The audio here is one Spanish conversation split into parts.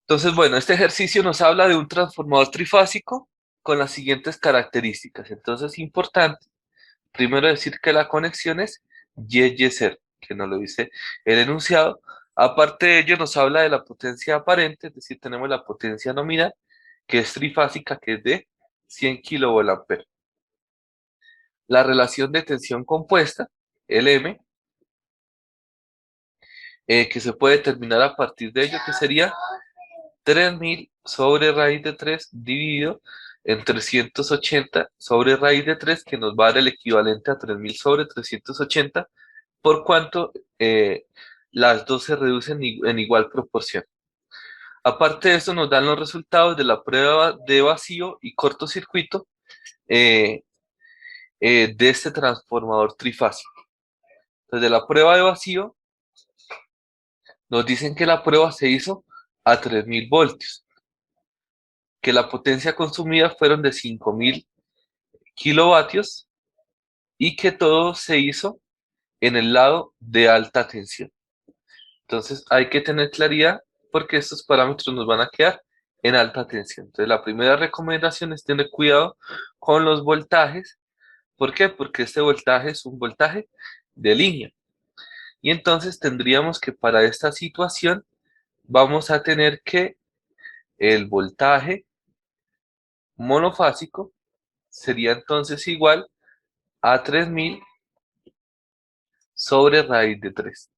Entonces, bueno, este ejercicio nos habla de un transformador trifásico con las siguientes características. Entonces, es importante primero decir que la conexión es Y-Y-0, que nos lo dice el enunciado. Aparte de ello, nos habla de la potencia aparente, es decir, tenemos la potencia nominal, que es trifásica, que es de 100 kilovolt. La relación de tensión compuesta, el M, que se puede determinar a partir de ello, que sería 3000 sobre raíz de 3 dividido en 380 sobre raíz de 3, que nos va a dar el equivalente a 3000 sobre 380, por cuanto las dos se reducen en igual proporción. Aparte de eso, nos dan los resultados de la prueba de vacío y cortocircuito eh, de este transformador trifásico. Entonces, de la prueba de vacío, nos dicen que la prueba se hizo a 3000 voltios, que la potencia consumida fueron de 5000 kilovatios y que todo se hizo en el lado de alta tensión. Entonces hay que tener claridad porque estos parámetros nos van a quedar en alta tensión. Entonces la primera recomendación es tener cuidado con los voltajes. ¿Por qué? Porque este voltaje es un voltaje de línea. Y entonces tendríamos que para esta situación vamos a tener que el voltaje monofásico sería entonces igual a 3000 sobre raíz de 3.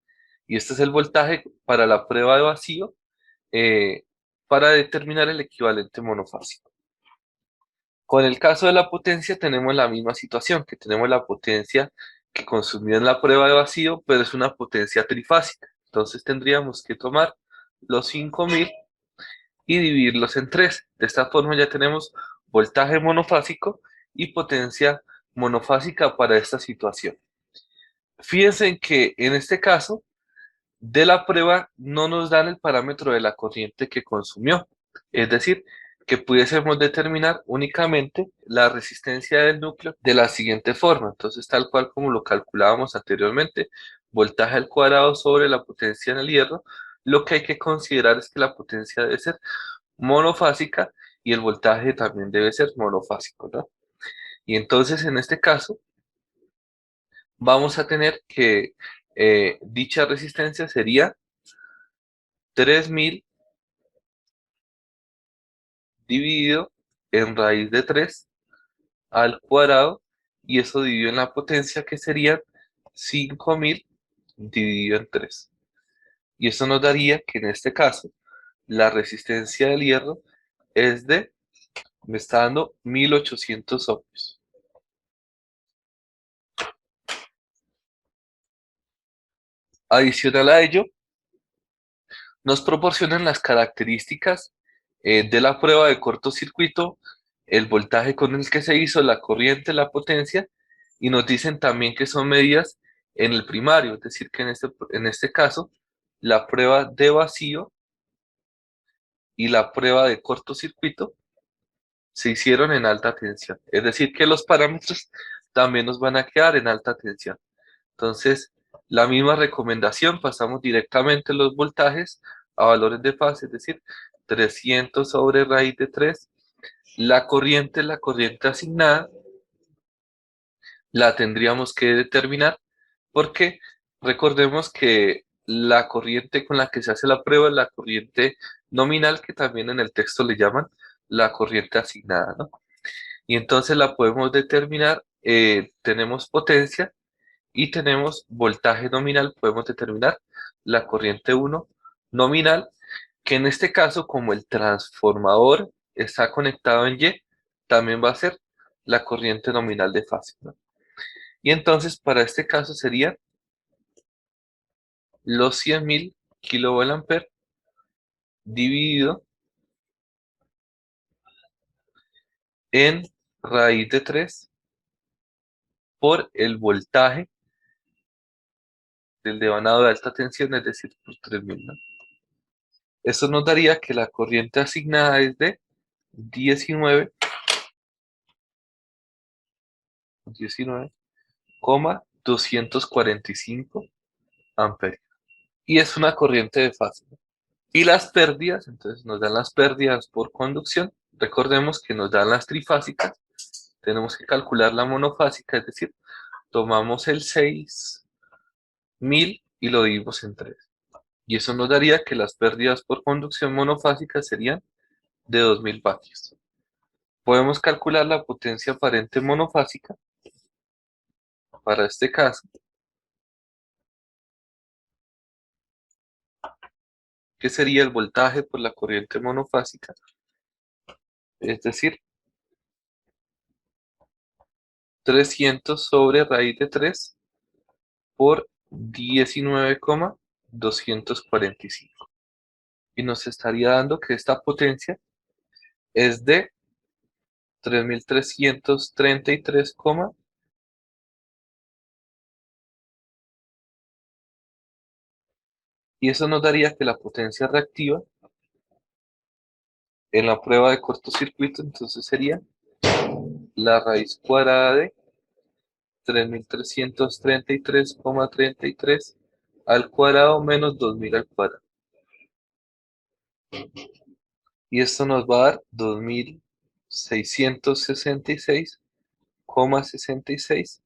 Y este es el voltaje para la prueba de vacío eh, para determinar el equivalente monofásico. Con el caso de la potencia tenemos la misma situación, que tenemos la potencia que consumió en la prueba de vacío, pero es una potencia trifásica. Entonces tendríamos que tomar los 5000 y dividirlos en 3. De esta forma ya tenemos voltaje monofásico y potencia monofásica para esta situación. Fíjense en que en este caso de la prueba no nos dan el parámetro de la corriente que consumió. Es decir, que pudiésemos determinar únicamente la resistencia del núcleo de la siguiente forma. Entonces, tal cual como lo calculábamos anteriormente, voltaje al cuadrado sobre la potencia en el hierro, lo que hay que considerar es que la potencia debe ser monofásica y el voltaje también debe ser monofásico, ¿no? Y entonces, en este caso, vamos a tener que dicha resistencia sería 3000 dividido en raíz de 3 al cuadrado, y eso dividido en la potencia, que sería 5000 dividido en 3. Y eso nos daría que en este caso la resistencia del hierro es de, me está dando 1800 ohmios. Adicional a ello, nos proporcionan las características de la prueba de cortocircuito, el voltaje con el que se hizo, la corriente, la potencia, y nos dicen también que son medidas en el primario, es decir, que en este caso, la prueba de vacío y la prueba de cortocircuito se hicieron en alta tensión, es decir, que los parámetros también nos van a quedar en alta tensión. Entonces, la misma recomendación, pasamos directamente los voltajes a valores de fase, es decir, 300 sobre raíz de 3. La corriente asignada, la tendríamos que determinar porque recordemos que la corriente con la que se hace la prueba es la corriente nominal, que también en el texto le llaman la corriente asignada, ¿no? Y entonces la podemos determinar, tenemos potencia y tenemos voltaje nominal, podemos determinar la corriente 1 nominal, que en este caso, como el transformador está conectado en Y, también va a ser la corriente nominal de fase, ¿no? Y entonces, para este caso serían los 100.000 kilovolt dividido en raíz de 3 por el voltaje del devanado de alta tensión, es decir, por 3000, ¿no? Eso nos daría que la corriente asignada es de 19,245 amperios. Y es una corriente de fase, ¿no? Y las pérdidas, entonces nos dan las pérdidas por conducción. Recordemos que nos dan las trifásicas. Tenemos que calcular la monofásica, es decir, tomamos el 6000 y lo dividimos en 3. Y eso nos daría que las pérdidas por conducción monofásica serían de 2000 vatios. Podemos calcular la potencia aparente monofásica para este caso, que sería el voltaje por la corriente monofásica, es decir, 300 sobre raíz de 3 por 19,245. Y nos estaría dando que esta potencia es de 3333, y eso nos daría que la potencia reactiva en la prueba de cortocircuito entonces sería la raíz cuadrada de 3333,33 al cuadrado menos 2000 al cuadrado. Y esto nos va a dar 2666,66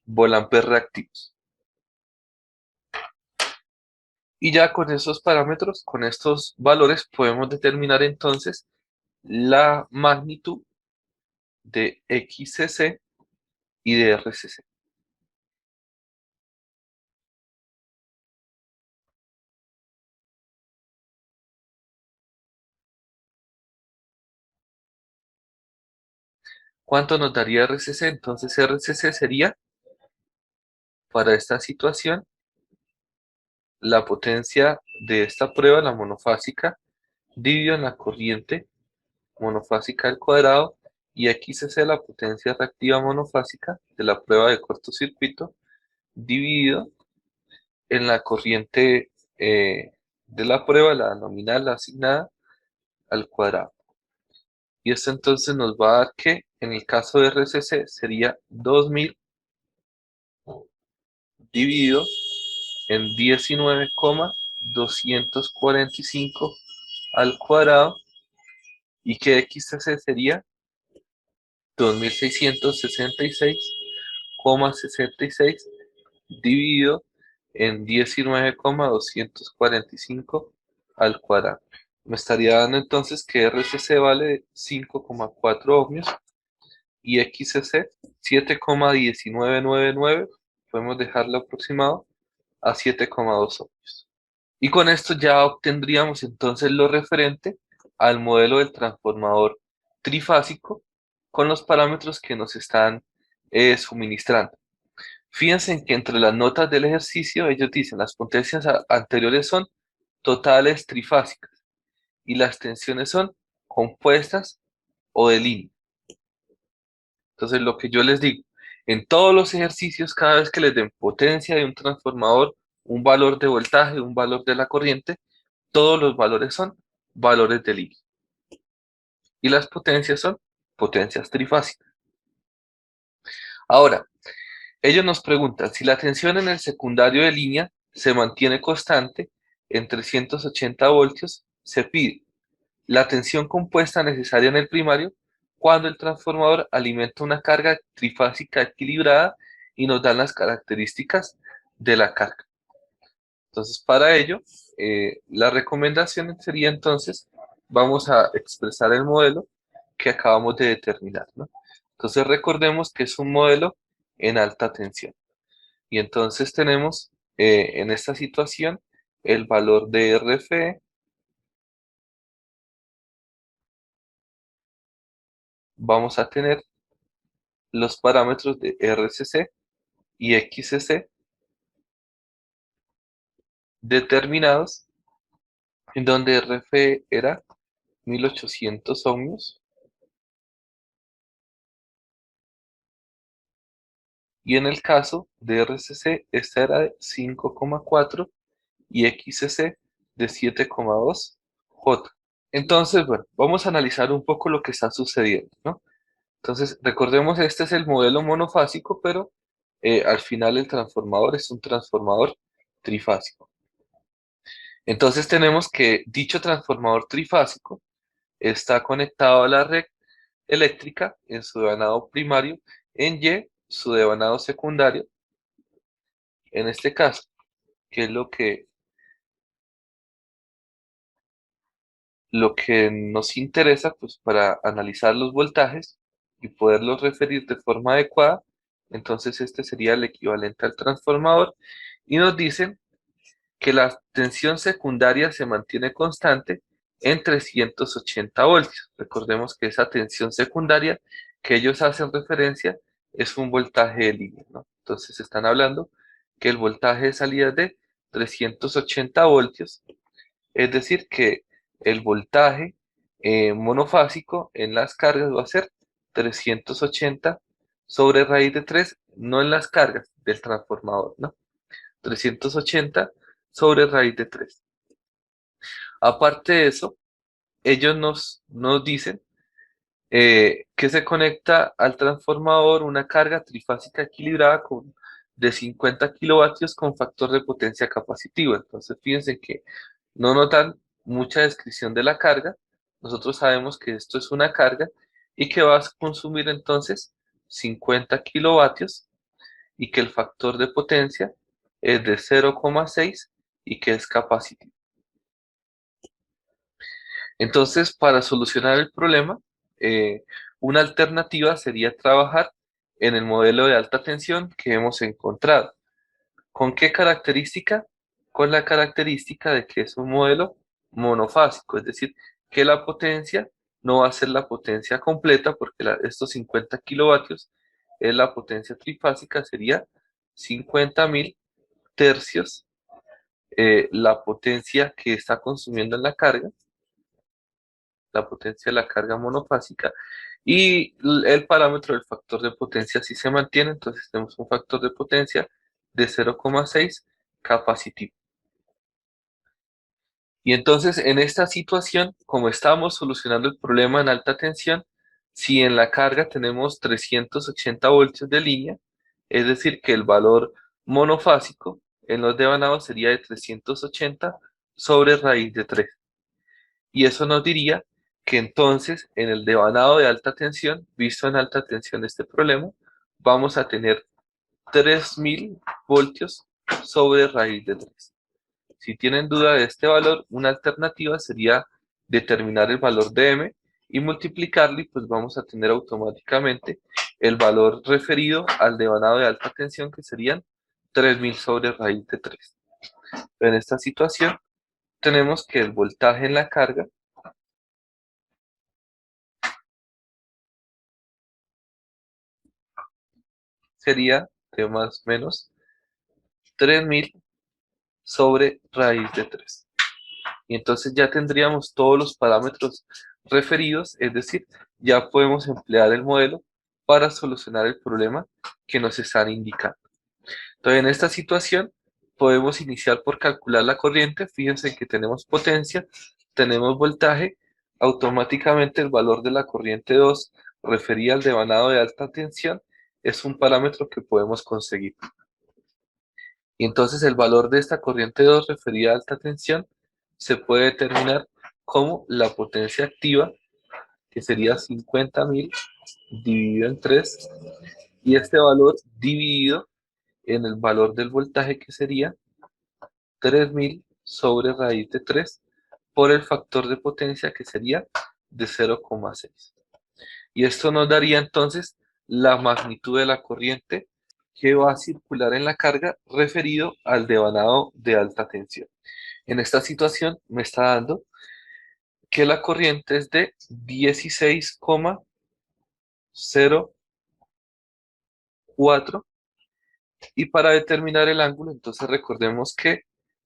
volamperes reactivos. Y ya con esos parámetros, con estos valores, podemos determinar entonces la magnitud de XCC y de RCC. ¿Cuánto nos daría RCC? Entonces RCC sería, para esta situación, la potencia de esta prueba, la monofásica, dividido en la corriente monofásica al cuadrado, y XCC, la potencia reactiva monofásica de la prueba de cortocircuito, dividido en la corriente de la prueba, la nominal, la asignada, al cuadrado. Y esto entonces nos va a dar que en el caso de RCC sería 2000 dividido en 19,245 al cuadrado, y que XCC sería 2666,66 dividido en 19,245 al cuadrado. Me estaría dando entonces que RCC vale 5,4 ohmios y XCC 7,1999. Podemos dejarlo aproximado a 7,2 ohmios. Y con esto ya obtendríamos entonces lo referente al modelo del transformador trifásico con los parámetros que nos están suministrando. Fíjense en que entre las notas del ejercicio ellos dicen las potencias anteriores son totales trifásicas y las tensiones son compuestas o de línea. Entonces lo que yo les digo, en todos los ejercicios, cada vez que les den potencia de un transformador, un valor de voltaje, un valor de la corriente, todos los valores son valores de línea. Y las potencias son potencias trifásicas. Ahora, ellos nos preguntan si la tensión en el secundario de línea se mantiene constante en 380 voltios, se pide la tensión compuesta necesaria en el primario cuando el transformador alimenta una carga trifásica equilibrada, y nos dan las características de la carga. Entonces, para ello, la recomendación sería entonces, vamos a expresar el modelo que acabamos de determinar, ¿no? Entonces, recordemos que es un modelo en alta tensión. Y entonces tenemos en esta situación el valor de RFE, vamos a tener los parámetros de RCC y XCC determinados, en donde RFE era 1800 ohmios y en el caso de RCC esta era de 5,4 y XCC de 7,2 J. Entonces, bueno, vamos a analizar un poco lo que está sucediendo, ¿no? Entonces, recordemos, este es el modelo monofásico, pero al final el transformador es un transformador trifásico. Entonces tenemos que dicho transformador trifásico está conectado a la red eléctrica en su devanado primario, en Y su devanado secundario, en este caso, que es lo que nos interesa pues, para analizar los voltajes y poderlos referir de forma adecuada. Entonces este sería el equivalente al transformador y nos dicen que la tensión secundaria se mantiene constante en 380 voltios. Recordemos que esa tensión secundaria que ellos hacen referencia es un voltaje de línea, ¿no? Entonces están hablando que el voltaje de salida es de 380 voltios, es decir, que el voltaje monofásico en las cargas va a ser 380 sobre raíz de 3, no en las cargas del transformador, ¿no? 380 sobre raíz de 3. Aparte de eso, ellos nos dicen que se conecta al transformador una carga trifásica equilibrada de 50 kilovatios con factor de potencia capacitivo. Entonces, fíjense que no notan mucha descripción de la carga. Nosotros sabemos que esto es una carga y que va a consumir entonces 50 kilovatios y que el factor de potencia es de 0,6 y que es capacitivo. Entonces, para solucionar el problema, eh, una alternativa sería trabajar en el modelo de alta tensión que hemos encontrado. ¿Con qué característica? Con la característica de que es un modelo monofásico, es decir, que la potencia no va a ser la potencia completa porque estos 50 kilovatios es la potencia trifásica, sería 50.000 tercios la potencia que está consumiendo en la carga, la potencia de la carga monofásica, y el parámetro del factor de potencia sí se mantiene, entonces tenemos un factor de potencia de 0,6 capacitivo. Y entonces en esta situación, como estamos solucionando el problema en alta tensión, si en la carga tenemos 380 voltios de línea, es decir, que el valor monofásico en los devanados sería de 380 sobre raíz de 3. Y eso nos diría que entonces en el devanado de alta tensión, visto en alta tensión este problema, vamos a tener 3000 voltios sobre raíz de 3. Si tienen duda de este valor, una alternativa sería determinar el valor de M y multiplicarlo y pues vamos a tener automáticamente el valor referido al devanado de alta tensión que serían 3000 sobre raíz de 3. En esta situación tenemos que el voltaje en la carga sería de más o menos 3000 sobre raíz de 3. Y entonces ya tendríamos todos los parámetros referidos, es decir, ya podemos emplear el modelo para solucionar el problema que nos están indicando. Entonces, en esta situación, podemos iniciar por calcular la corriente. Fíjense que tenemos potencia, tenemos voltaje, automáticamente el valor de la corriente 2 referida al devanado de alta tensión es un parámetro que podemos conseguir. Y entonces el valor de esta corriente 2 referida a alta tensión se puede determinar como la potencia activa, que sería 50.000 dividido en 3, y este valor dividido en el valor del voltaje, que sería 3000 sobre raíz de 3 por el factor de potencia, que sería de 0,6. Y esto nos daría entonces la magnitud de la corriente que va a circular en la carga referido al devanado de alta tensión. En esta situación me está dando que la corriente es de 16,04, y para determinar el ángulo, entonces recordemos que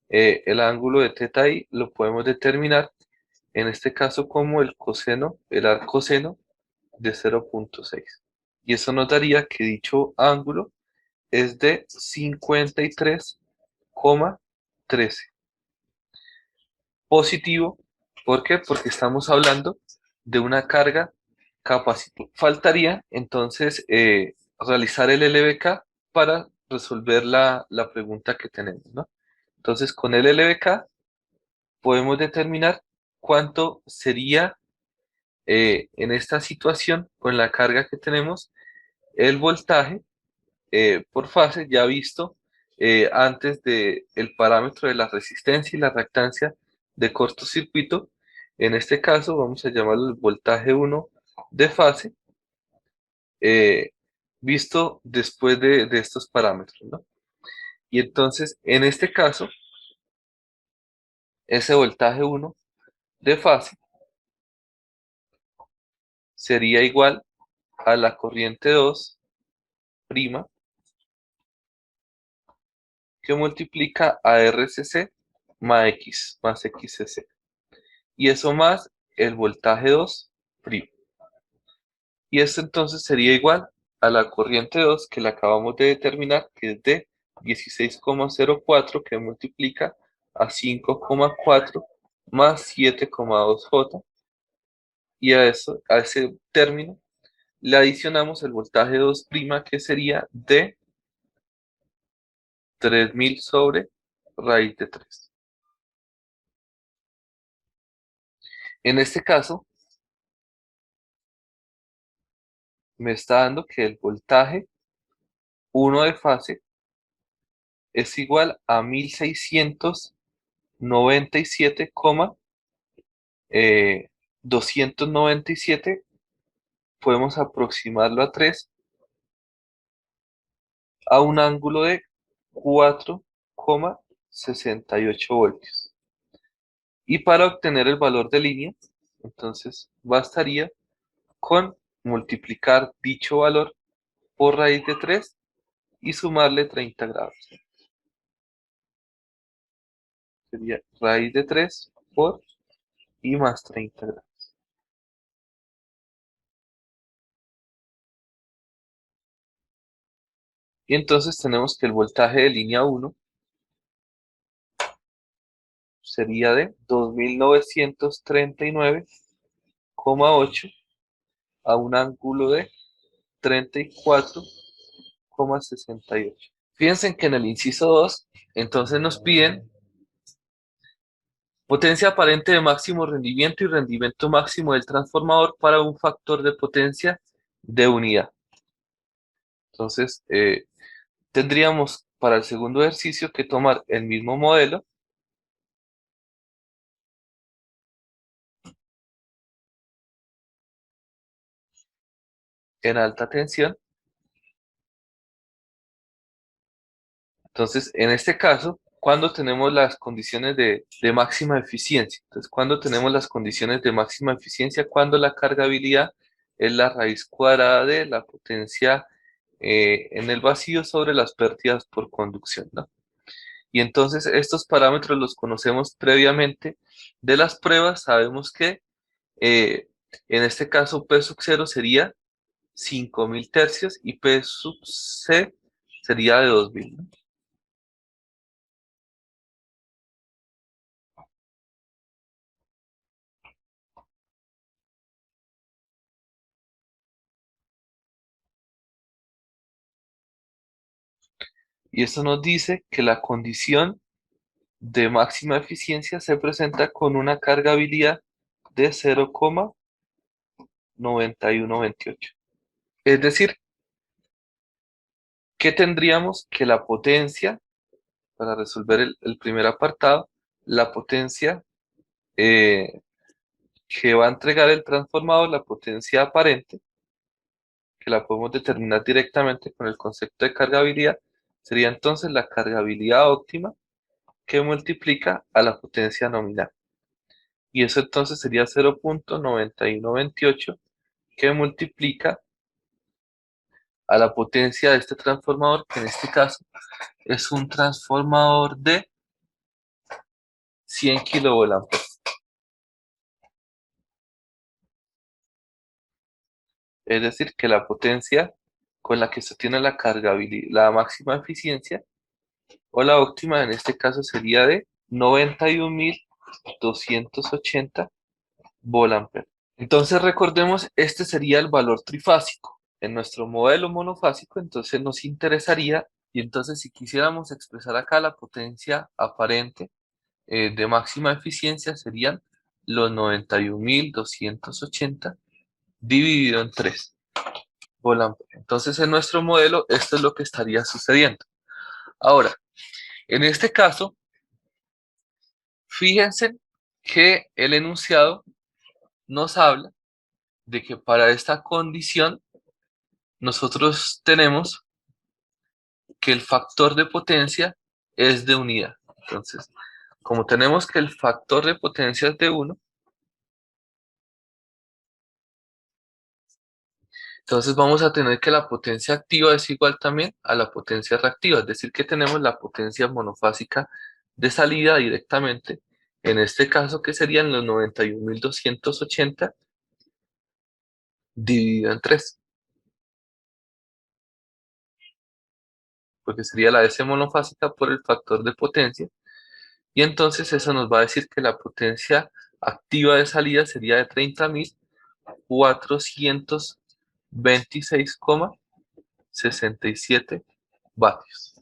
el ángulo de θ i lo podemos determinar en este caso como el coseno, el arcoseno de 0,6. Y eso nos daría que dicho ángulo es de 53,13. Positivo, ¿por qué? Porque estamos hablando de una carga capacitiva. Faltaría entonces realizar el LBK para resolver la pregunta que tenemos, ¿no? Entonces con el LBK podemos determinar cuánto sería en esta situación con la carga que tenemos el voltaje por fase ya visto antes del parámetro de la resistencia y la reactancia de cortocircuito. En este caso vamos a llamarlo el voltaje 1 de fase, eh, visto después de estos parámetros, ¿no? Y entonces, en este caso, ese voltaje 1 de fase sería igual a la corriente 2 prima que multiplica a RCC más XCC. Y eso más el voltaje 2 primo. Y esto entonces sería igual a la corriente 2 que la acabamos de determinar, que es de 16,04 que multiplica a 5,4 más 7,2 J. Y a eso, a ese término, le adicionamos el voltaje 2' que sería de 3000 sobre raíz de 3. En este caso, me está dando que el voltaje 1 de fase es igual a 1697,297. Podemos aproximarlo a 3 a un ángulo de 4,68 voltios. Y para obtener el valor de línea, entonces bastaría con multiplicar dicho valor por raíz de 3 y sumarle 30 grados. Sería raíz de 3 por y más 30 grados. Y entonces tenemos que el voltaje de línea 1 sería de 2939,8 a un ángulo de 34,68. Fíjense que en el inciso 2, entonces nos piden potencia aparente de máximo rendimiento y rendimiento máximo del transformador para un factor de potencia de unidad. Entonces, tendríamos para el segundo ejercicio que tomar el mismo modelo en alta tensión. Entonces, en este caso, cuando tenemos las condiciones de máxima eficiencia. Entonces, cuando tenemos las condiciones de máxima eficiencia, cuando la cargabilidad es la raíz cuadrada de la potencia en el vacío sobre las pérdidas por conducción, ¿no? Y entonces estos parámetros los conocemos previamente de las pruebas. Sabemos que eh, en este caso P sub 0 sería 5000 tercios y P sub C sería de 2000, ¿no? Y esto nos dice que la condición de máxima eficiencia se presenta con una cargabilidad de 0,9128. Es decir, que tendríamos que la potencia, para resolver el primer apartado, la potencia eh, que va a entregar el transformador, la potencia aparente, que la podemos determinar directamente con el concepto de cargabilidad, sería entonces la cargabilidad óptima que multiplica a la potencia nominal. Y eso entonces sería 0,9128 que multiplica a la potencia de este transformador, que en este caso es un transformador de 100 kilovoltios. Es decir, que la potencia con la que se tiene la cargabilidad, la máxima eficiencia o la óptima en este caso sería de 91.280 volamperes. Entonces recordemos, este sería el valor trifásico. En nuestro modelo monofásico, entonces nos interesaría, y entonces si quisiéramos expresar acá la potencia aparente, de máxima eficiencia serían los 91.280 dividido en 3 volt-ampere. Entonces, en nuestro modelo, esto es lo que estaría sucediendo. Ahora, en este caso, fíjense que el enunciado nos habla de que para esta condición nosotros tenemos que el factor de potencia es de unidad. Entonces, como tenemos que el factor de potencia es de 1, entonces vamos a tener que la potencia activa es igual también a la potencia reactiva, es decir, que tenemos la potencia monofásica de salida directamente, en este caso que serían los 91.280 dividido en 3, porque sería la S monofásica por el factor de potencia, y entonces eso nos va a decir que la potencia activa de salida sería de 30.426,67 vatios.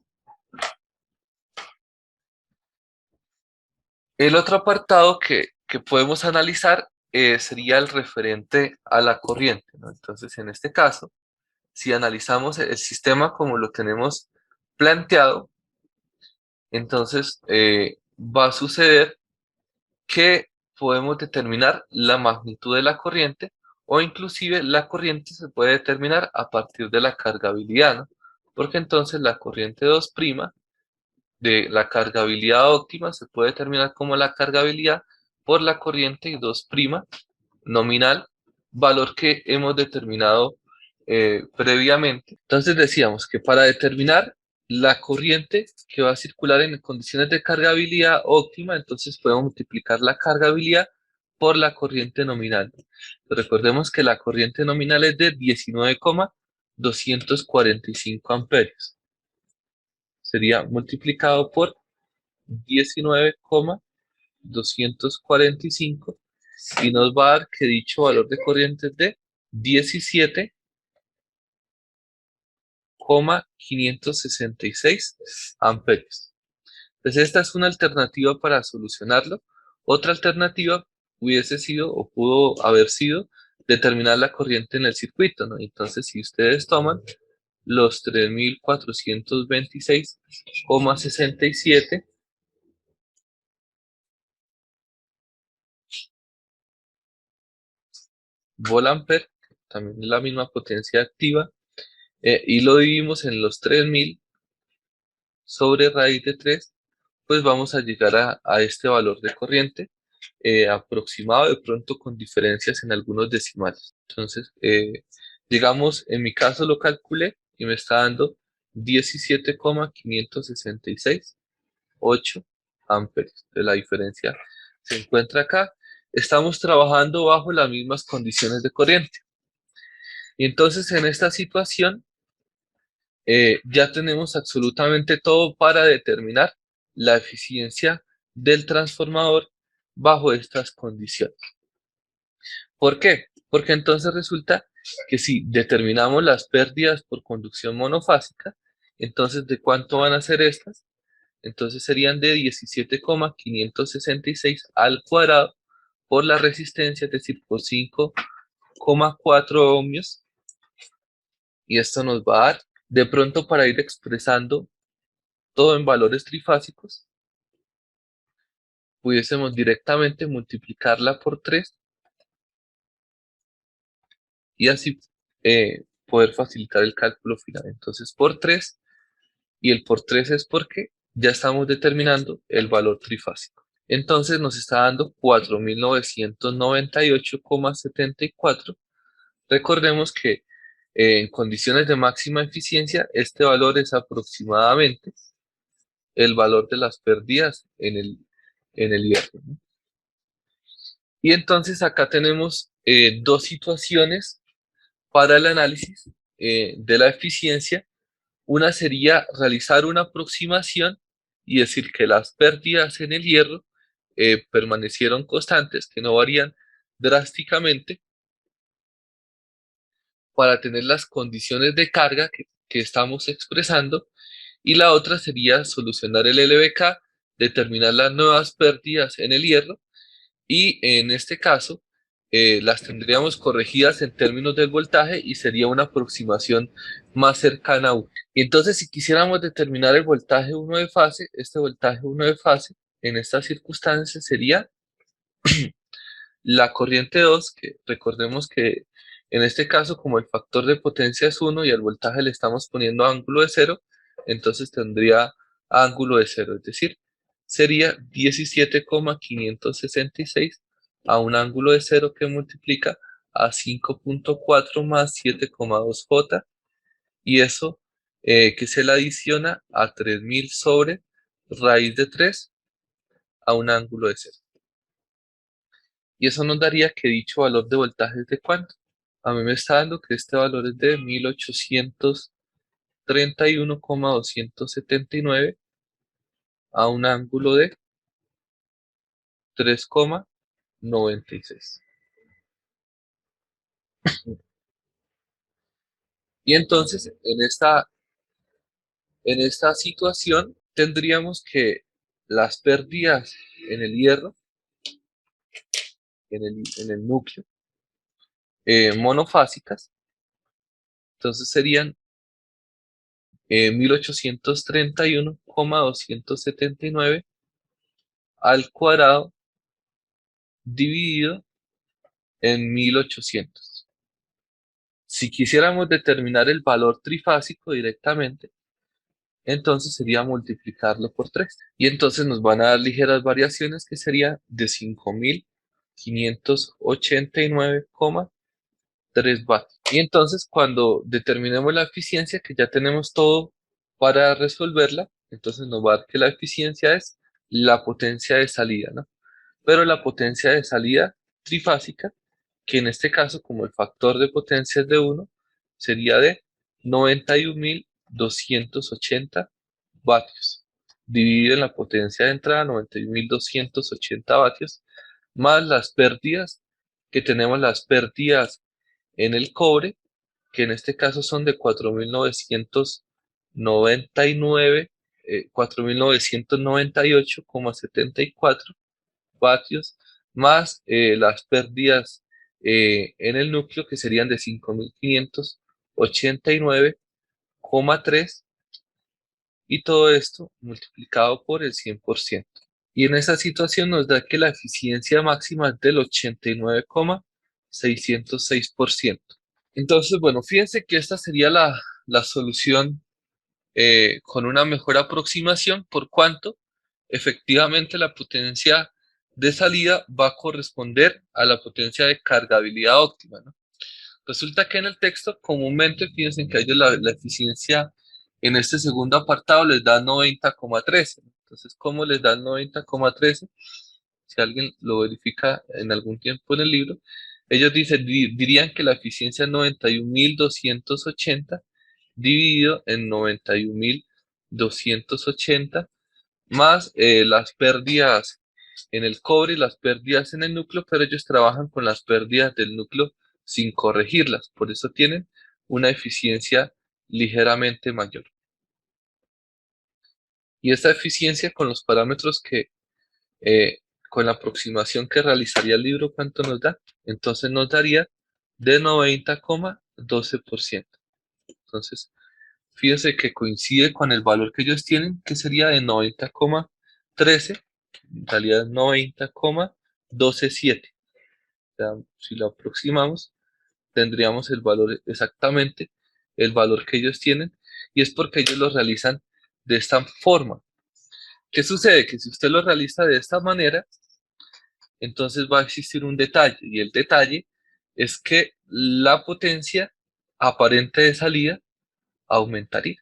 El otro apartado que podemos analizar sería el referente a la corriente, ¿no? Entonces, en este caso, si analizamos el sistema como lo tenemos planteado, entonces va a suceder que podemos determinar la magnitud de la corriente o inclusive la corriente se puede determinar a partir de la cargabilidad, ¿no? Porque entonces la corriente 2' de la cargabilidad óptima se puede determinar como la cargabilidad por la corriente 2' nominal, valor que hemos determinado previamente. Entonces decíamos que para determinar la corriente que va a circular en condiciones de cargabilidad óptima, entonces podemos multiplicar la cargabilidad por la corriente nominal. Recordemos que la corriente nominal es de 19,245 amperios. Sería multiplicado por 19,245 y nos va a dar que dicho valor de corriente es de 17,566 amperios. Entonces esta es una alternativa para solucionarlo. Otra alternativa hubiese sido o pudo haber sido determinar la corriente en el circuito, ¿no? Entonces si ustedes toman los 3.426,67 volt-ampere, también es la misma potencia activa, y lo dividimos en los 3.000 sobre raíz de 3, pues vamos a llegar a este valor de corriente aproximado, de pronto con diferencias en algunos decimales. Entonces, digamos, en mi caso lo calculé y me está dando 17,566,8 amperios. De la diferencia se encuentra acá. Estamos trabajando bajo las mismas condiciones de corriente. Y entonces en esta situación ya tenemos absolutamente todo para determinar la eficiencia del transformador bajo estas condiciones. ¿Por qué? Porque entonces resulta que si determinamos las pérdidas por conducción monofásica, entonces ¿de cuánto van a ser estas? Entonces serían de 17,566 al cuadrado por la resistencia, es decir, por 5,4 ohmios, y esto nos va a dar, de pronto para ir expresando todo en valores trifásicos, pudiésemos directamente multiplicarla por 3 y así poder facilitar el cálculo final. Entonces por 3, y el por 3 es porque ya estamos determinando el valor trifásico. Entonces nos está dando 4.998,74. Recordemos que en condiciones de máxima eficiencia, este valor es aproximadamente el valor de las pérdidas en el hierro, ¿no? Y entonces acá tenemos dos situaciones para el análisis de la eficiencia. Una sería realizar una aproximación y decir que las pérdidas en el hierro permanecieron constantes, que no varían drásticamente para tener las condiciones de carga que estamos expresando. Y la otra sería solucionar el LBK determinar las nuevas pérdidas en el hierro y en este caso las tendríamos corregidas en términos del voltaje y sería una aproximación más cercana a 1. Y entonces si quisiéramos determinar el voltaje 1 de fase, este voltaje 1 de fase en estas circunstancias sería la corriente 2, que recordemos que en este caso como el factor de potencia es 1 y al voltaje le estamos poniendo ángulo de 0, entonces tendría ángulo de 0, es decir, sería 17,566 a un ángulo de 0 que multiplica a 5,4 más 7,2 J y eso que se le adiciona a 3000 sobre raíz de 3 a un ángulo de 0. Y eso nos daría que dicho valor de voltaje es de cuánto. A mí me está dando que este valor es de 1831,279 a un ángulo de 3,96. Y entonces en esta situación tendríamos que las pérdidas en el hierro, en el núcleo, monofásicas, entonces serían 1831,279 al cuadrado dividido en 1800. Si quisiéramos determinar el valor trifásico directamente, entonces sería multiplicarlo por 3. Y entonces nos van a dar ligeras variaciones que sería de 5589,3 vatios. Y entonces cuando determinemos la eficiencia, que ya tenemos todo para resolverla, entonces nos va a dar que la eficiencia es la potencia de salida, ¿no? Pero la potencia de salida trifásica, que en este caso, como el factor de potencia es de 1, sería de 91.280 vatios, dividido en la potencia de entrada, 91.280 vatios, más las pérdidas, que tenemos las pérdidas en el cobre, que en este caso son de 4.999, 4.998,74 vatios, más las pérdidas en el núcleo que serían de 5.589,3 y todo esto multiplicado por el 100%. Y en esa situación nos da que la eficiencia máxima es del 89,606%. Entonces, bueno, fíjense que esta sería la solución con una mejor aproximación por cuanto efectivamente la potencia de salida va a corresponder a la potencia de cargabilidad óptima, ¿no? Resulta que en el texto comúnmente, fíjense que a ellos la eficiencia en este segundo apartado les da 90,13. Entonces, ¿cómo les da 90,13? Si alguien lo verifica en algún tiempo en el libro, ellos dirían que la eficiencia es 91.280 dividido en 91.280 más las pérdidas en el cobre y las pérdidas en el núcleo, pero ellos trabajan con las pérdidas del núcleo sin corregirlas, por eso tienen una eficiencia ligeramente mayor. Y esta eficiencia con los parámetros con la aproximación que realizaría el libro, ¿cuánto nos da? Entonces nos daría de 90,12%. Entonces, fíjense que coincide con el valor que ellos tienen, que sería de 90,13, en realidad 90,127. O sea, si lo aproximamos, tendríamos el valor exactamente, el valor que ellos tienen, y es porque ellos lo realizan de esta forma. ¿Qué sucede? Que si usted lo realiza de esta manera, entonces va a existir un detalle, y el detalle es que la potencia aparente de salida aumentaría.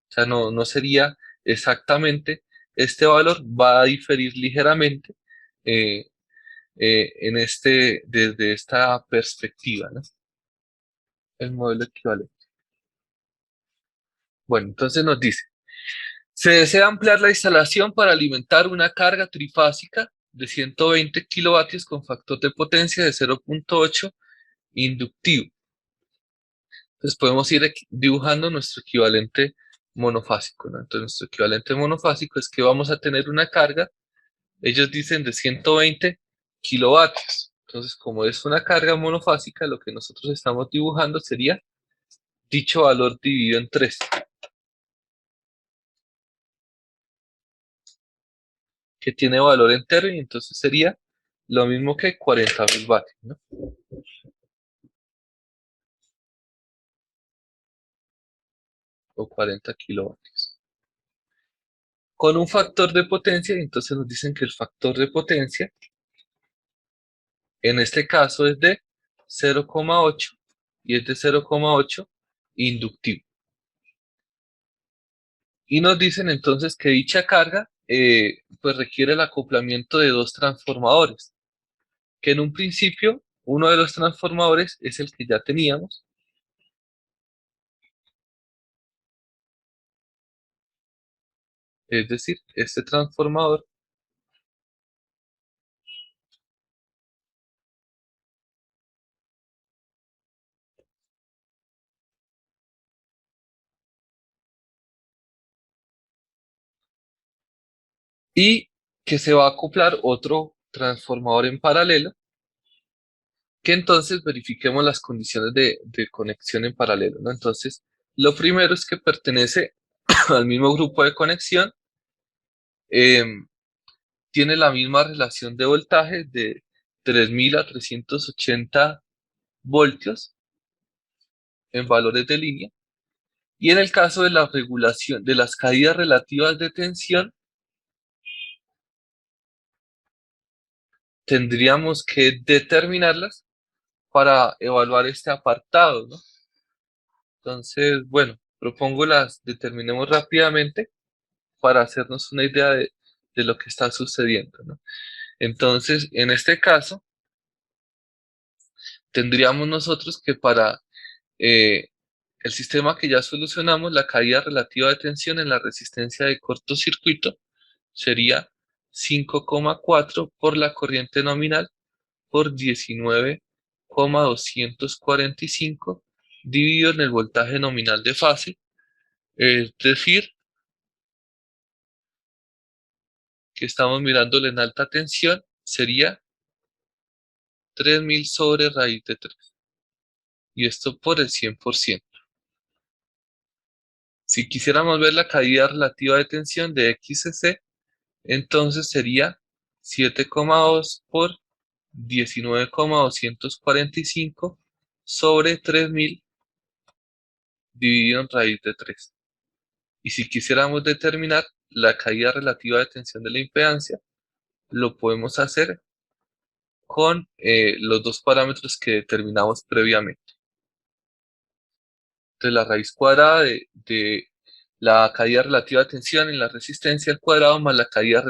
O sea, no sería exactamente este valor, va a diferir ligeramente eh, desde esta perspectiva, ¿no? El modelo equivalente. Bueno, entonces nos dice, se desea ampliar la instalación para alimentar una carga trifásica de 120 kilovatios con factor de potencia de 0,8 inductivo. Entonces podemos ir dibujando nuestro equivalente monofásico, ¿no? Entonces, nuestro equivalente monofásico es que vamos a tener una carga, ellos dicen de 120 kilovatios. Entonces, como es una carga monofásica, lo que nosotros estamos dibujando sería dicho valor dividido en 3, que tiene valor entero y entonces sería lo mismo que 40.000 vatios, ¿no? O 40 kilovatios. Con un factor de potencia, entonces nos dicen que el factor de potencia en este caso es de 0,8 y es de 0,8 inductivo. Y nos dicen entonces que dicha carga pues requiere el acoplamiento de dos transformadores, que en un principio uno de los transformadores es el que ya teníamos, es decir, este transformador, y que se va a acoplar otro transformador en paralelo, que entonces verifiquemos las condiciones de conexión en paralelo, ¿no? Entonces, lo primero es que pertenece al mismo grupo de conexión, eh, tiene la misma relación de voltaje de 3000 a 380 voltios en valores de línea. Y en el caso de la regulación de las caídas relativas de tensión, tendríamos que determinarlas para evaluar este apartado, ¿no? Entonces, bueno, propongo las determinemos rápidamente para hacernos una idea de lo que está sucediendo, ¿no? Entonces, en este caso, tendríamos nosotros que para eh, el sistema que ya solucionamos, la caída relativa de tensión en la resistencia de cortocircuito sería 5,4 por la corriente nominal por 19,245 dividido en el voltaje nominal de fase, es decir, que estamos mirándole en alta tensión, sería 3000 sobre raíz de 3. Y esto por el 100%. Si quisiéramos ver la caída relativa de tensión de XC, entonces sería 7,2 por 19,245 sobre 3000 dividido en raíz de 3. Y si quisiéramos determinar la caída relativa de tensión de la impedancia, lo podemos hacer con los dos parámetros que determinamos previamente. Entonces la raíz cuadrada de la caída relativa de tensión en la resistencia al cuadrado más la caída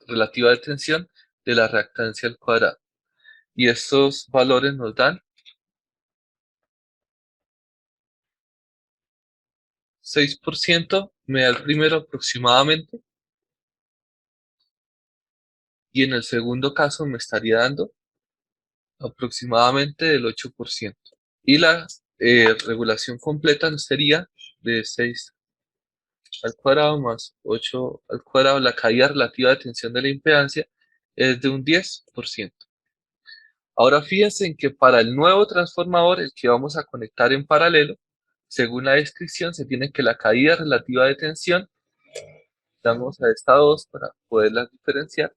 relativa de tensión de la reactancia al cuadrado. Y estos valores nos dan 6%, me da el primero aproximadamente, y en el segundo caso me estaría dando aproximadamente del 8%. Y la regulación completa nos sería de 6 al cuadrado más 8 al cuadrado. La caída relativa de tensión de la impedancia es de un 10%. Ahora fíjense en que para el nuevo transformador, el que vamos a conectar en paralelo, según la descripción, se tiene que la caída relativa de tensión, damos a esta 2 para poderlas diferenciar,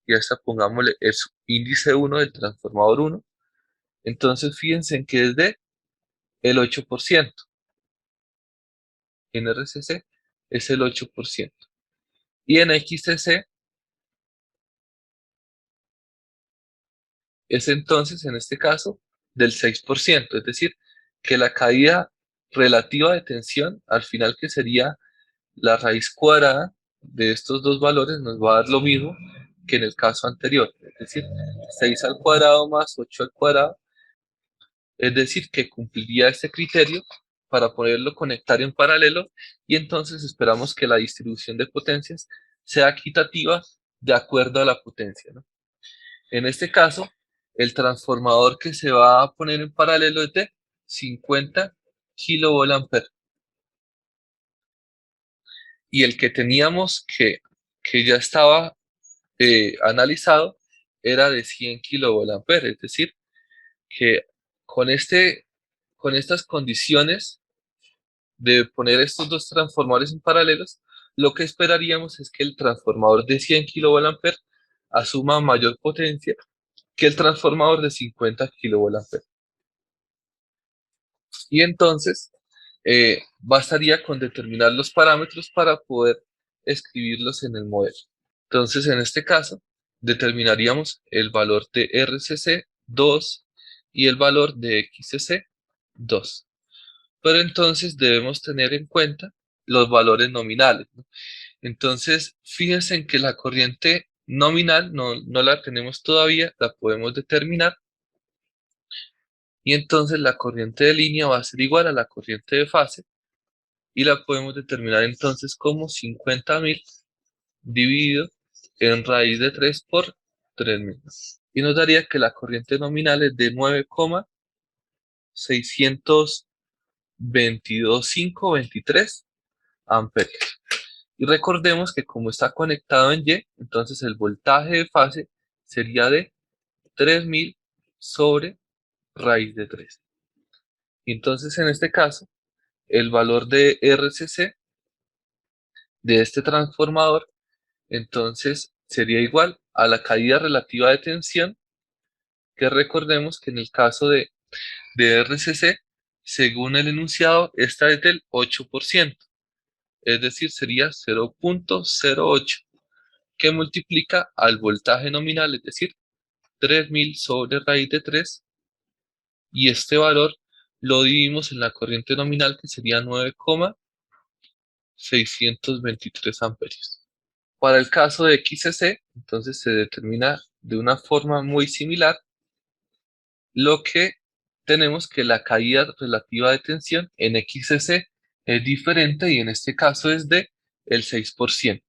y a esta pongámosle el índice 1 del transformador 1. Entonces fíjense en que es de el 8%, en RCC es el 8%, y en XCC es entonces, en este caso, del 6%, es decir, que la caída relativa de tensión, al final que sería la raíz cuadrada de estos dos valores, nos va a dar lo mismo que en el caso anterior, es decir, 6 al cuadrado más 8 al cuadrado, es decir, que cumpliría este criterio para poderlo conectar en paralelo, y entonces esperamos que la distribución de potencias sea equitativa de acuerdo a la potencia, ¿no? En este caso, el transformador que se va a poner en paralelo es de 50 kilovolt ampere. y el que teníamos que ya estaba analizado era de 100 kilovolt-ampere, es decir, que con, con estas condiciones de poner estos dos transformadores en paralelos, lo que esperaríamos es que el transformador de 100 kilovolt-ampere asuma mayor potencia que el transformador de 50 kilovolt-ampere. Y entonces bastaría con determinar los parámetros para poder escribirlos en el modelo. Entonces, en este caso, determinaríamos el valor de RCC 2 y el valor de XCC 2. Pero entonces debemos tener en cuenta los valores nominales, ¿no? Entonces, fíjense en que la corriente nominal no la tenemos todavía, la podemos determinar. Y entonces la corriente de línea va a ser igual a la corriente de fase y la podemos determinar entonces como 50.000 dividido en raíz de 3 por 3.000. Y nos daría que la corriente nominal es de 9,622,523 amperios. Y recordemos que como está conectado en Y, entonces el voltaje de fase sería de 3.000 sobre raíz de 3. Y entonces en este caso, el valor de RCC de este transformador, entonces sería igual a la caída relativa de tensión, que recordemos que en el caso de RCC, según el enunciado, esta es del 8%, es decir, sería 0,08, que multiplica al voltaje nominal, es decir, 3.000 sobre raíz de 3, y este valor lo dividimos en la corriente nominal, que sería 9,623 amperios. Para el caso de XC, entonces se determina de una forma muy similar, lo que tenemos que la caída relativa de tensión en XC es diferente y en este caso es de el 6%.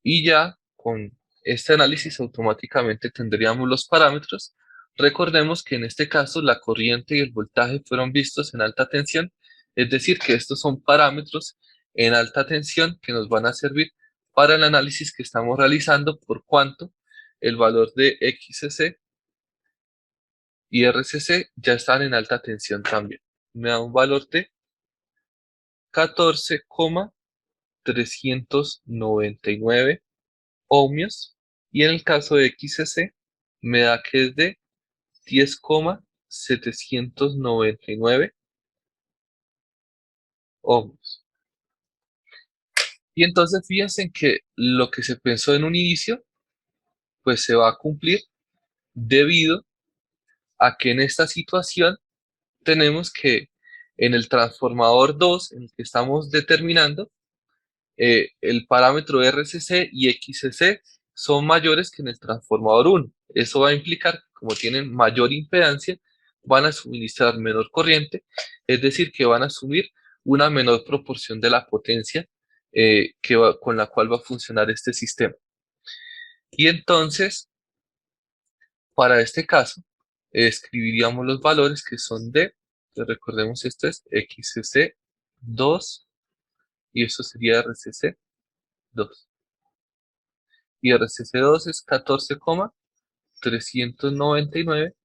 Y ya con este análisis automáticamente tendríamos los parámetros. Recordemos que en este caso la corriente y el voltaje fueron vistos en alta tensión, es decir, que estos son parámetros en alta tensión que nos van a servir para el análisis que estamos realizando, por cuanto el valor de XC y RCC ya están en alta tensión también. Me da un valor de 14,399 ohmios, y en el caso de XC me da que es de 10,799 ohmios. Y entonces fíjense que lo que se pensó en un inicio, pues se va a cumplir, debido a que en esta situación tenemos que en el transformador 2, en el que estamos determinando, el parámetro RCC y XCC son mayores que en el transformador 1. Eso va a implicar que como tienen mayor impedancia, van a suministrar menor corriente, es decir, que van a asumir una menor proporción de la potencia con la cual va a funcionar este sistema. Y entonces, para este caso, escribiríamos los valores que son de, recordemos, esto es XCC 2 y esto sería RCC 2. Y RCC2 es 14,399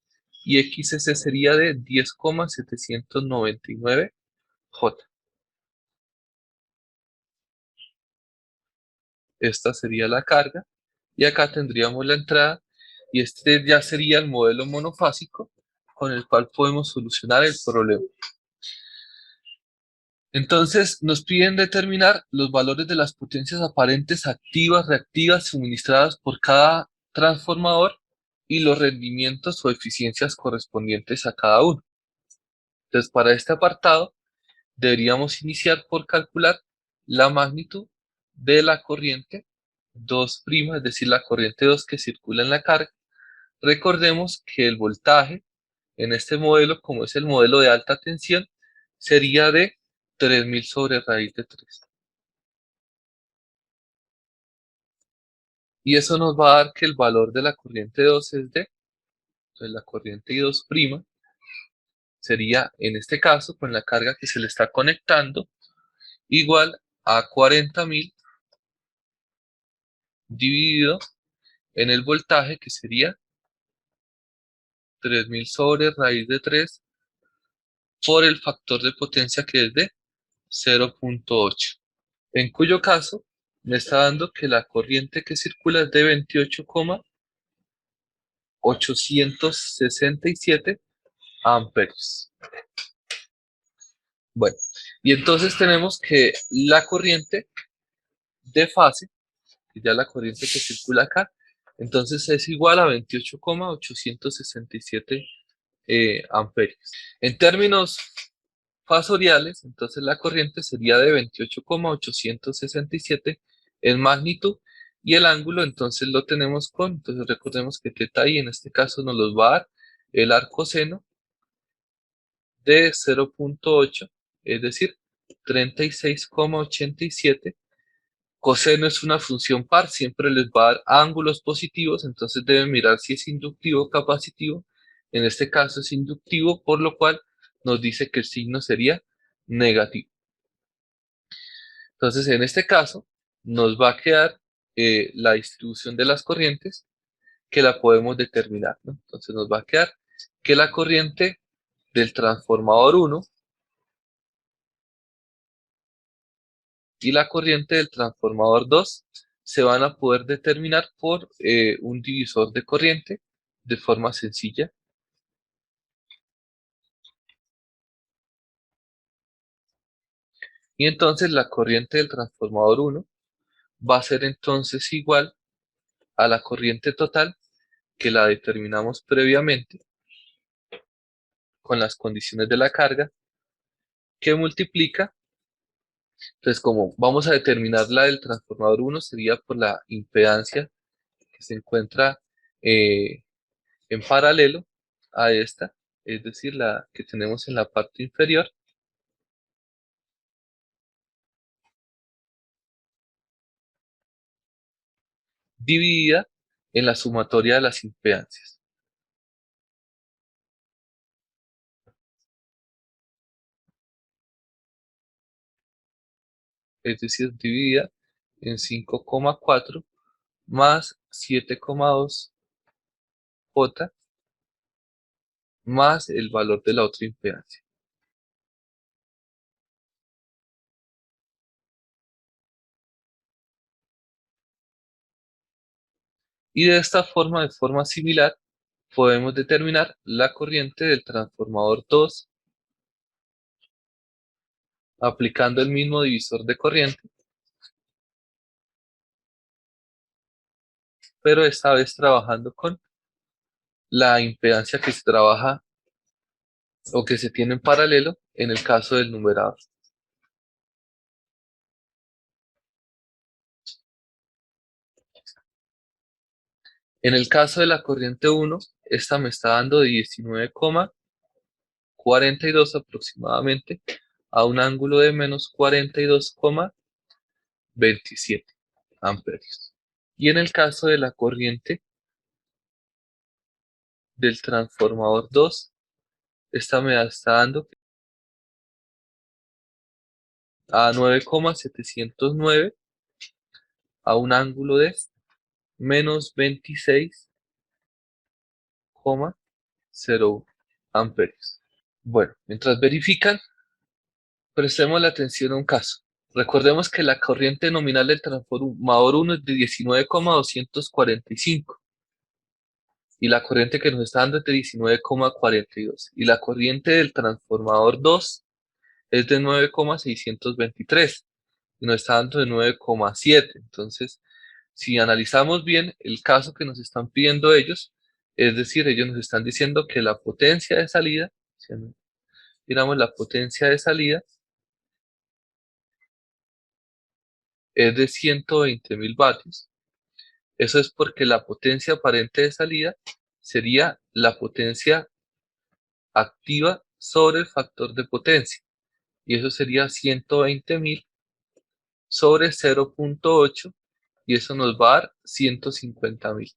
y XCC sería de 10,799 J. Esta sería la carga y acá tendríamos la entrada, y este ya sería el modelo monofásico con el cual podemos solucionar el problema. Entonces nos piden determinar los valores de las potencias aparentes activas, reactivas suministradas por cada transformador y los rendimientos o eficiencias correspondientes a cada uno. Entonces, para este apartado deberíamos iniciar por calcular la magnitud de la corriente 2', es decir, la corriente 2 que circula en la carga. Recordemos que el voltaje en este modelo, como es el modelo de alta tensión, sería de 3.000 sobre raíz de 3. Y eso nos va a dar que el valor de la corriente 2 es de, entonces la corriente 2', sería, en este caso, con la carga que se le está conectando, igual a 40.000 dividido en el voltaje, que sería 3.000 sobre raíz de 3 por el factor de potencia, que es de 0.8. En cuyo caso me está dando que la corriente que circula es de 28,867 amperios. Bueno, y entonces tenemos que la corriente de fase, que ya la corriente que circula acá, entonces es igual a 28,867 amperios. En términos fasoriales, entonces la corriente sería de 28,867 en magnitud, y el ángulo entonces lo tenemos entonces recordemos que teta i en este caso nos los va a dar el arcoseno de 0.8, es decir, 36,87. Coseno es una función par, siempre les va a dar ángulos positivos, entonces deben mirar si es inductivo o capacitivo. En este caso es inductivo, por lo cual nos dice que el signo sería negativo. Entonces, en este caso, nos va a quedar la distribución de las corrientes, que la podemos determinar, ¿no? Entonces, nos va a quedar que la corriente del transformador 1 y la corriente del transformador 2 se van a poder determinar por un divisor de corriente de forma sencilla. Y entonces la corriente del transformador 1 va a ser entonces igual a la corriente total, que la determinamos previamente con las condiciones de la carga, que multiplica. Entonces, como vamos a determinar la del transformador 1, sería por la impedancia que se encuentra eh, en paralelo a esta, es decir, la que tenemos en la parte inferior, dividida en la sumatoria de las impedancias, es decir, dividida en 5,4 más 7,2 J más el valor de la otra impedancia. Y de esta forma, de forma similar, podemos determinar la corriente del transformador 2 aplicando el mismo divisor de corriente, pero esta vez trabajando con la impedancia que se trabaja o que se tiene en paralelo en el caso del numerador. En el caso de la corriente 1, esta me está dando de 19,42 aproximadamente a un ángulo de menos 42,27 amperios. Y en el caso de la corriente del transformador 2, esta me está dando a 9,709 a un ángulo de menos 26,01 amperios. Bueno, mientras verifican, prestemos la atención a un caso. Recordemos que la corriente nominal del transformador 1 es de 19,245 y la corriente que nos está dando es de 19,42 y la corriente del transformador 2 es de 9,623 y nos está dando de 9,7. Entonces, si analizamos bien el caso que nos están pidiendo ellos, es decir, ellos nos están diciendo que la potencia de salida, si miramos la potencia de salida, es de 120.000 vatios. Eso es porque la potencia aparente de salida sería la potencia activa sobre el factor de potencia. Y eso sería 120.000 sobre 0.8 y eso nos va a dar 150.000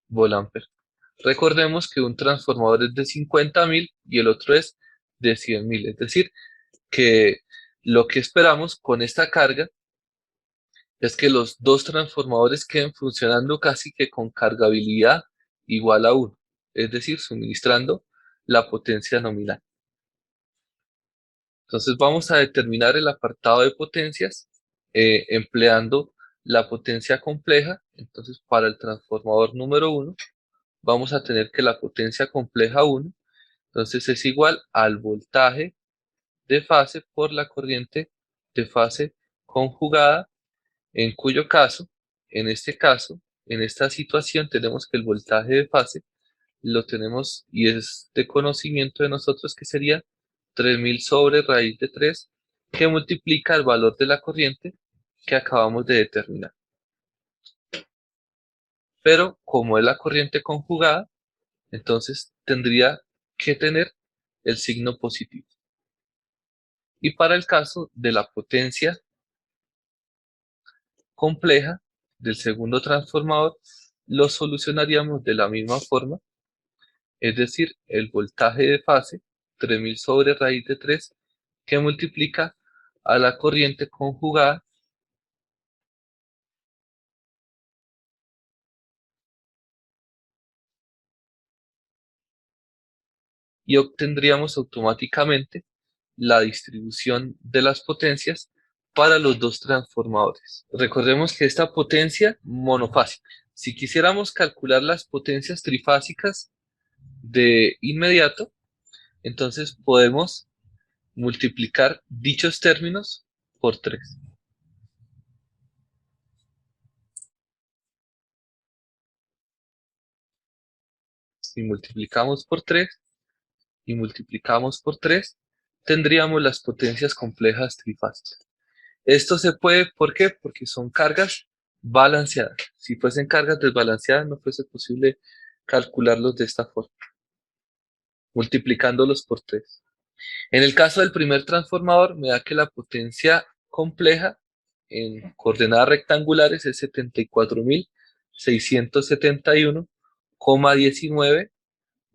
volamper. Recordemos que un transformador es de 50.000 y el otro es de 100.000. Es decir, que lo que esperamos con esta carga es que los dos transformadores queden funcionando casi que con cargabilidad igual a 1, es decir, suministrando la potencia nominal. Entonces vamos a determinar el apartado de potencias empleando la potencia compleja. Entonces para el transformador número 1 vamos a tener que la potencia compleja 1 entonces es igual al voltaje de fase por la corriente de fase conjugada, en cuyo caso, en este caso, en esta situación tenemos que el voltaje de fase lo tenemos y es de conocimiento de nosotros que sería 3000 sobre raíz de 3 que multiplica el valor de la corriente que acabamos de determinar. Pero como es la corriente conjugada, entonces tendría que tener el signo positivo. Y para el caso de la potencia compleja del segundo transformador, lo solucionaríamos de la misma forma, es decir, el voltaje de fase, 3000 sobre raíz de 3, que multiplica a la corriente conjugada y obtendríamos automáticamente la distribución de las potencias para los dos transformadores. Recordemos que esta potencia monofásica, si quisiéramos calcular las potencias trifásicas de inmediato, entonces podemos multiplicar dichos términos por 3. Si multiplicamos por 3 y multiplicamos por 3, tendríamos las potencias complejas trifásicas. Esto se puede, ¿por qué? Porque son cargas balanceadas. Si fuesen cargas desbalanceadas, no fuese posible calcularlos de esta forma, multiplicándolos por 3. En el caso del primer transformador, me da que la potencia compleja en coordenadas rectangulares es 74.671,19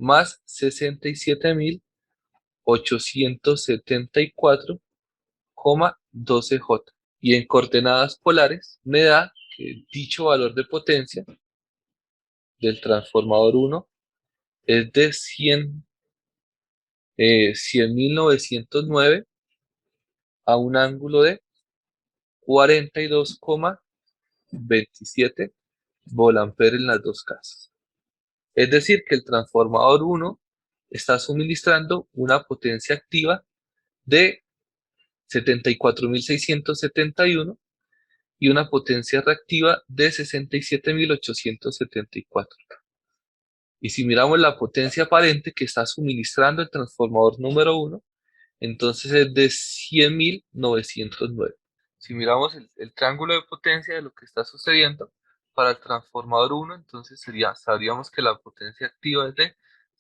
más 67.874,12 J. Y en coordenadas polares me da que dicho valor de potencia del transformador 1 es de 100.909 a un ángulo de 42,27 volamperes en las dos casas. Es decir, que el transformador 1 está suministrando una potencia activa de 74.671 y una potencia reactiva de 67.874. Y si miramos la potencia aparente que está suministrando el transformador número 1, entonces es de 100.909. Si miramos el triángulo de potencia de lo que está sucediendo para el transformador 1, entonces sabríamos que la potencia activa es de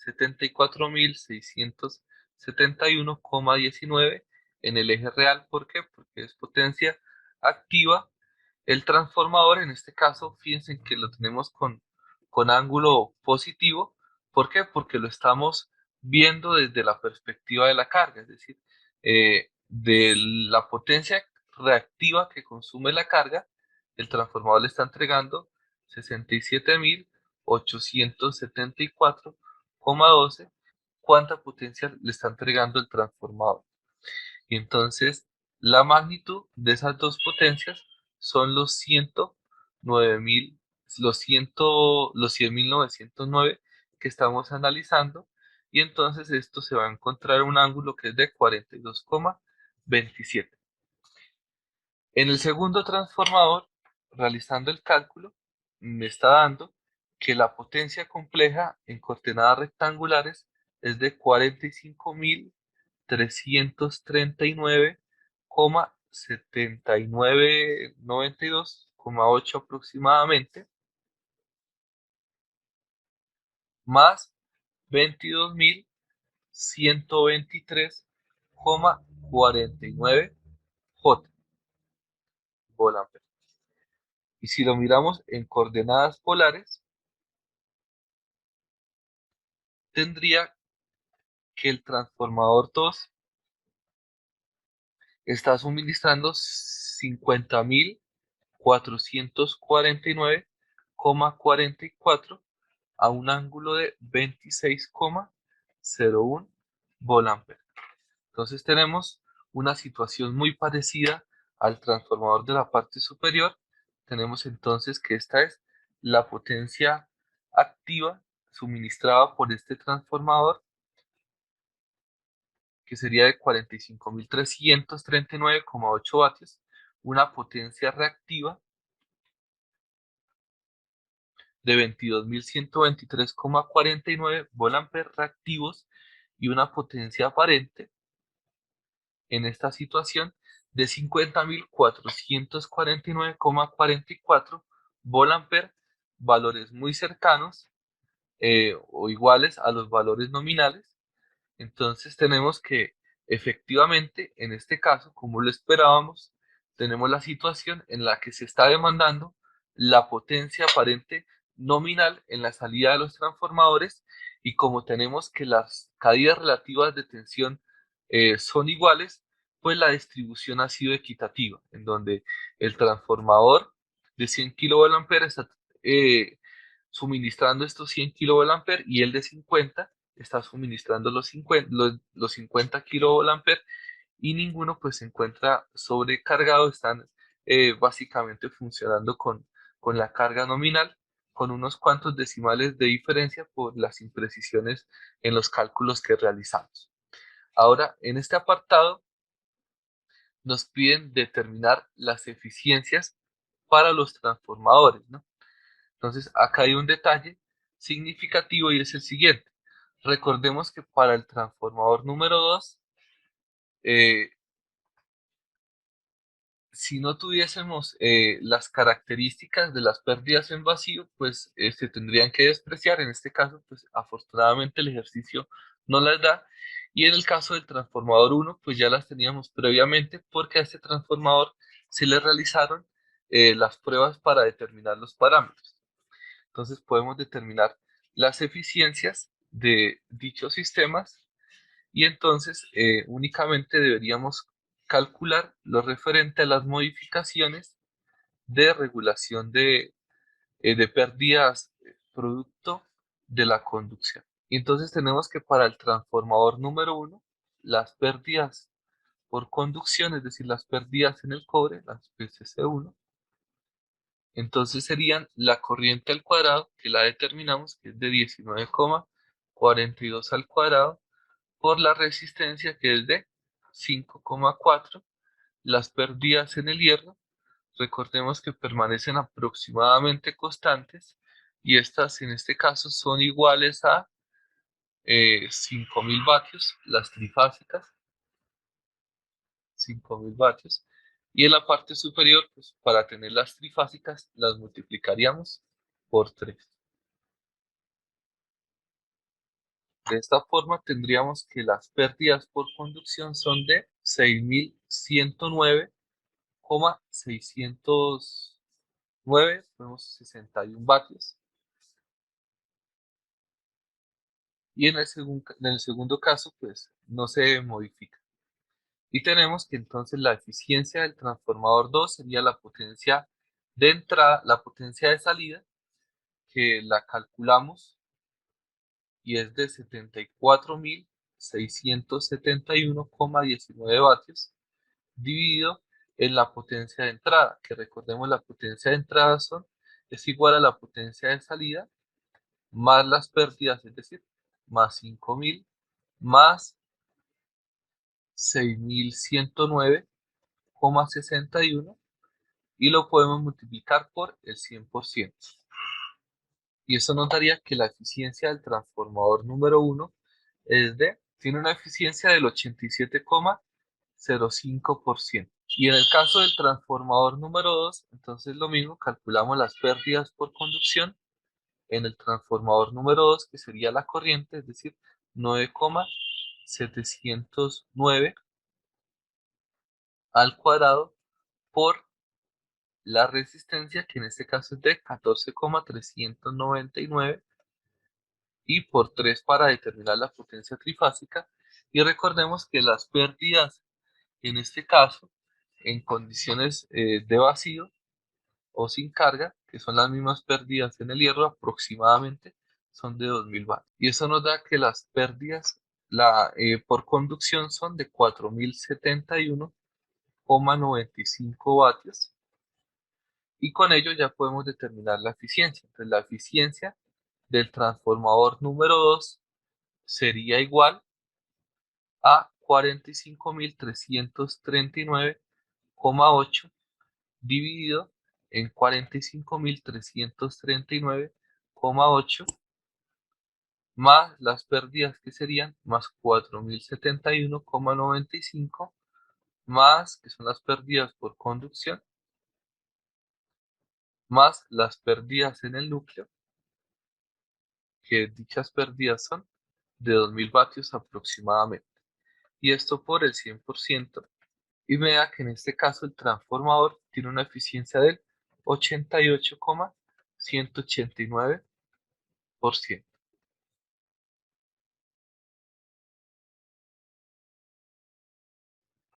74.671,19 en el eje real. ¿Por qué? Porque es potencia activa. El transformador, en este caso, fíjense que lo tenemos con ángulo positivo. ¿Por qué? Porque lo estamos viendo desde la perspectiva de la carga, es decir, de la potencia reactiva que consume la carga, el transformador le está entregando 67.874,12. ¿Cuánta potencia le está entregando el transformador? Y entonces la magnitud de esas dos potencias son los 109.000, los 100.909 que estamos analizando. Y entonces esto se va a encontrar un ángulo que es de 42,27. En el segundo transformador, realizando el cálculo, me está dando que la potencia compleja en coordenadas rectangulares es de 45.339,7992,8 aproximadamente, más 22.123,49 J volámper. Y si lo miramos en coordenadas polares, tendría que el transformador 2 está suministrando 50.449,44 a un ángulo de 26,01 volamper. Entonces tenemos una situación muy parecida al transformador de la parte superior. Tenemos entonces que esta es la potencia activa suministrada por este transformador, que sería de 45.339,8 vatios, una potencia reactiva de 22.123,49 volamper reactivos y una potencia aparente en esta situación de 50.449,44 volamper, valores muy cercanos o iguales a los valores nominales. Entonces tenemos que efectivamente, en este caso, como lo esperábamos, tenemos la situación en la que se está demandando la potencia aparente nominal en la salida de los transformadores, y como tenemos que las caídas relativas de tensión son iguales, pues la distribución ha sido equitativa, en donde el transformador de 100 kVA está eh, suministrando estos 100 kVA y el de 50 está suministrando los 50 kVA, y ninguno pues se encuentra sobrecargado, están básicamente funcionando con la carga nominal, con unos cuantos decimales de diferencia por las imprecisiones en los cálculos que realizamos. Ahora, en este apartado nos piden determinar las eficiencias para los transformadores, ¿no? Entonces, acá hay un detalle significativo y es el siguiente. Recordemos que para el transformador número 2, eh, si no tuviésemos las características de las pérdidas en vacío, pues se tendrían que despreciar. En este caso, pues afortunadamente el ejercicio no las da. Y en el caso del transformador 1, pues ya las teníamos previamente porque a este transformador se le realizaron las pruebas para determinar los parámetros. Entonces podemos determinar las eficiencias de dichos sistemas, y entonces únicamente deberíamos calcular lo referente a las modificaciones de regulación de pérdidas producto de la conducción. Y entonces tenemos que para el transformador número 1, las pérdidas por conducción, es decir, las pérdidas en el cobre, las PCC1, entonces serían la corriente al cuadrado, que la determinamos, que es de 19,42 al cuadrado, por la resistencia, que es de 5,4. Las pérdidas en el hierro, recordemos que permanecen aproximadamente constantes, y estas en este caso son iguales a 5.000 vatios, las trifásicas, 5.000 vatios. Y en la parte superior, pues para tener las trifásicas, las multiplicaríamos por 3. De esta forma tendríamos que las pérdidas por conducción son de 6.109,609, ponemos 61 vatios. Y en el segundo caso, pues no se modifica. Y tenemos que entonces la eficiencia del transformador 2 sería la potencia de entrada, la potencia de salida, que la calculamos y es de 74.671,19 vatios, dividido en la potencia de entrada, que recordemos la potencia de entrada es igual a la potencia de salida más las pérdidas, es decir, más 5.000 más 6.109,61, y lo podemos multiplicar por el 100%. Y eso nos daría que la eficiencia del transformador número 1 tiene una eficiencia del 87,05%. Y en el caso del transformador número 2, entonces lo mismo, calculamos las pérdidas por conducción en el transformador número 2, que sería la corriente, es decir, 9,709 al cuadrado por la resistencia, que en este caso es de 14,399, y por 3 para determinar la potencia trifásica. Y recordemos que las pérdidas, en este caso, en condiciones de vacío o sin carga, que son las mismas pérdidas en el hierro, aproximadamente son de 2000 vatios. Y eso nos da que las pérdidas por conducción son de 4071,95 vatios. Y con ello ya podemos determinar la eficiencia. Entonces la eficiencia del transformador número 2 sería igual a 45.339,8 dividido en 45.339,8 más las pérdidas, que serían más 4.071,95 más, que son las pérdidas por conducción, más las pérdidas en el núcleo, que dichas pérdidas son de 2000 vatios aproximadamente. Y esto por el 100%, y me da que en este caso el transformador tiene una eficiencia del 88,189%.